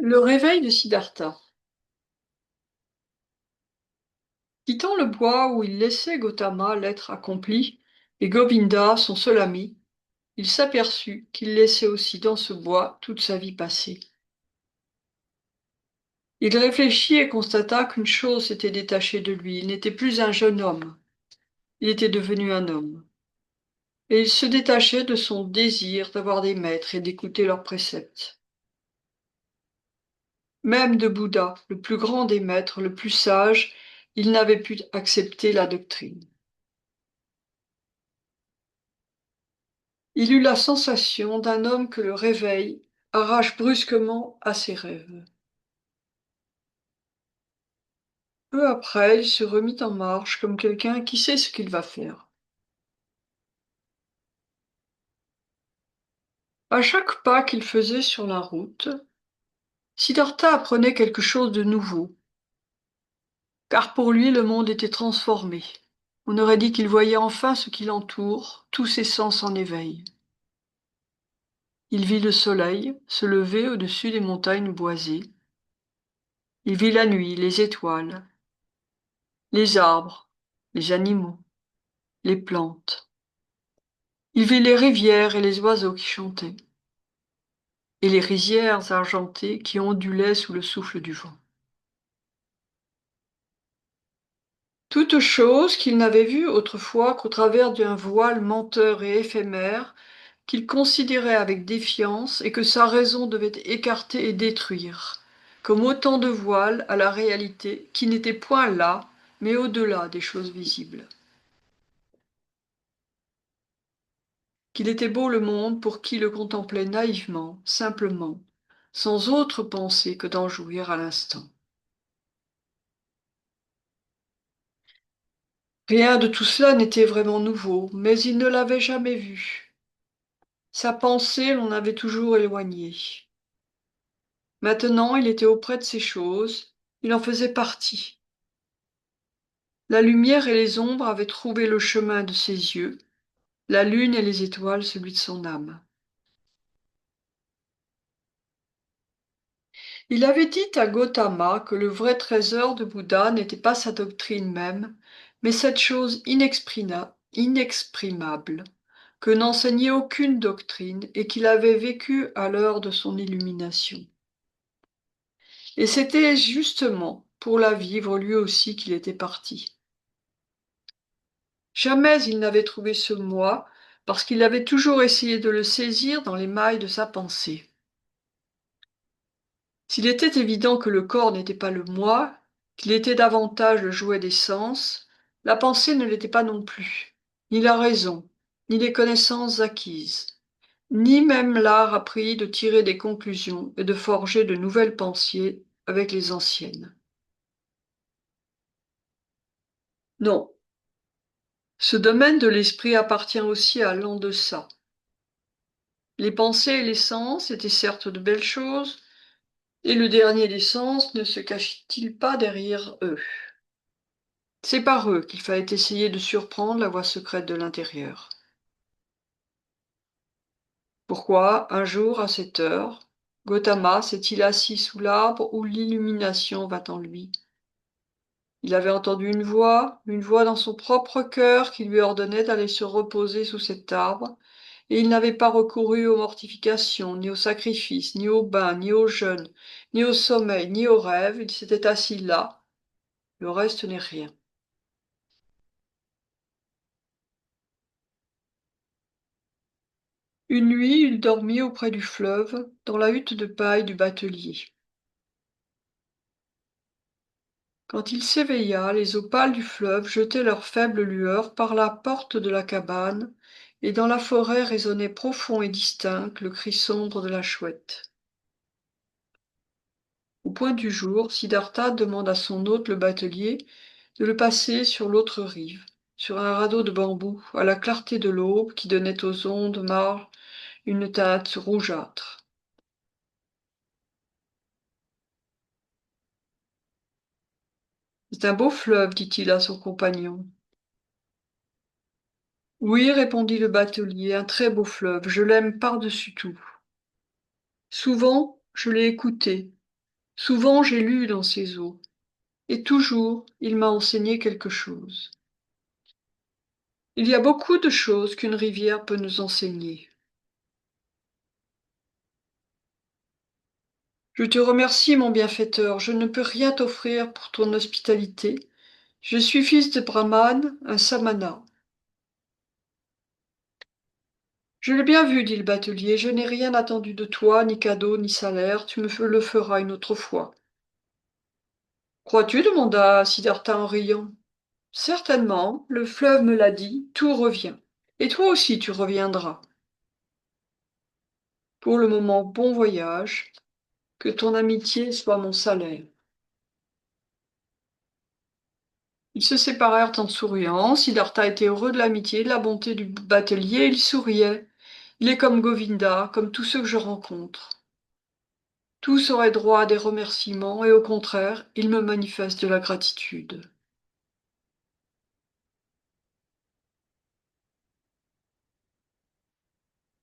Le réveil de Siddhartha. Quittant le bois où il laissait Gautama l'être accompli, et Govinda, son seul ami, il s'aperçut qu'il laissait aussi dans ce bois toute sa vie passée. Il réfléchit et constata qu'une chose s'était détachée de lui. Il n'était plus un jeune homme, il était devenu un homme. Et il se détachait de son désir d'avoir des maîtres et d'écouter leurs préceptes. Même de Bouddha, le plus grand des maîtres, le plus sage, il n'avait pu accepter la doctrine. Il eut la sensation d'un homme que le réveil arrache brusquement à ses rêves. Peu après, il se remit en marche comme quelqu'un qui sait ce qu'il va faire. À chaque pas qu'il faisait sur la route, Siddhartha apprenait quelque chose de nouveau, car pour lui le monde était transformé. On aurait dit qu'il voyait enfin ce qui l'entoure, tous ses sens en éveil. Il vit le soleil se lever au-dessus des montagnes boisées. Il vit la nuit, les étoiles, les arbres, les animaux, les plantes. Il vit les rivières et les oiseaux qui chantaient, et les rizières argentées qui ondulaient sous le souffle du vent. Toutes choses qu'il n'avait vues autrefois qu'au travers d'un voile menteur et éphémère, qu'il considérait avec défiance et que sa raison devait écarter et détruire, comme autant de voiles à la réalité qui n'était point là, mais au-delà des choses visibles. Qu'il était beau le monde pour qui le contemplait naïvement, simplement, sans autre pensée que d'en jouir à l'instant. Rien de tout cela n'était vraiment nouveau, mais il ne l'avait jamais vu. Sa pensée l'en avait toujours éloigné. Maintenant, il était auprès de ces choses, il en faisait partie. La lumière et les ombres avaient trouvé le chemin de ses yeux, la lune et les étoiles celui de son âme. Il avait dit à Gautama que le vrai trésor de Bouddha n'était pas sa doctrine même, mais cette chose inexprimable, que n'enseignait aucune doctrine et qu'il avait vécue à l'heure de son illumination. Et c'était justement pour la vivre lui aussi qu'il était parti. Jamais il n'avait trouvé ce moi, parce qu'il avait toujours essayé de le saisir dans les mailles de sa pensée. S'il était évident que le corps n'était pas le moi, qu'il était davantage le jouet des sens, la pensée ne l'était pas non plus, ni la raison, ni les connaissances acquises, ni même l'art appris de tirer des conclusions et de forger de nouvelles pensées avec les anciennes. Non, ce domaine de l'esprit appartient aussi à l'en-deçà. Les pensées et les sens étaient certes de belles choses, et le dernier des sens ne se cache-t-il pas derrière eux? C'est par eux qu'il fallait essayer de surprendre la voie secrète de l'intérieur. Pourquoi, un jour, à cette heure, Gautama s'est-il assis sous l'arbre où l'illumination vint en lui? Il avait entendu une voix dans son propre cœur qui lui ordonnait d'aller se reposer sous cet arbre, et il n'avait pas recouru aux mortifications, ni aux sacrifices, ni au bain, ni au jeûne, ni au sommeil, ni au rêve, il s'était assis là, le reste n'est rien. Une nuit, il dormit auprès du fleuve, dans la hutte de paille du batelier. Quand il s'éveilla, les eaux pâles du fleuve jetaient leurs faibles lueurs par la porte de la cabane, et dans la forêt résonnait profond et distinct le cri sombre de la chouette. Au point du jour, Siddhartha demande à son hôte le batelier de le passer sur l'autre rive, sur un radeau de bambou, à la clarté de l'aube qui donnait aux ondes marges une teinte rougeâtre. C'est un beau fleuve, dit-il à son compagnon. Oui, répondit le batelier, un très beau fleuve, je l'aime par-dessus tout. Souvent, je l'ai écouté, Souvent j'ai lu dans ses eaux, et toujours il m'a enseigné quelque chose. Il y a beaucoup de choses qu'une rivière peut nous enseigner. Je te remercie, mon bienfaiteur, je ne peux rien t'offrir pour ton hospitalité. Je suis fils de Brahman, un samana. Je l'ai bien vu, dit le batelier, je n'ai rien attendu de toi, ni cadeau, ni salaire, tu me le feras une autre fois. Crois-tu demanda Siddhartha en riant. Certainement, le fleuve me l'a dit, tout revient. Et toi aussi tu reviendras. Pour le moment, bon voyage, que ton amitié soit mon salaire. Ils se séparèrent en souriant. Siddhartha était heureux de l'amitié et de la bonté du batelier. Il souriait. Il est comme Govinda, comme tous ceux que je rencontre. Tous auraient droit à des remerciements et au contraire, il me manifeste de la gratitude.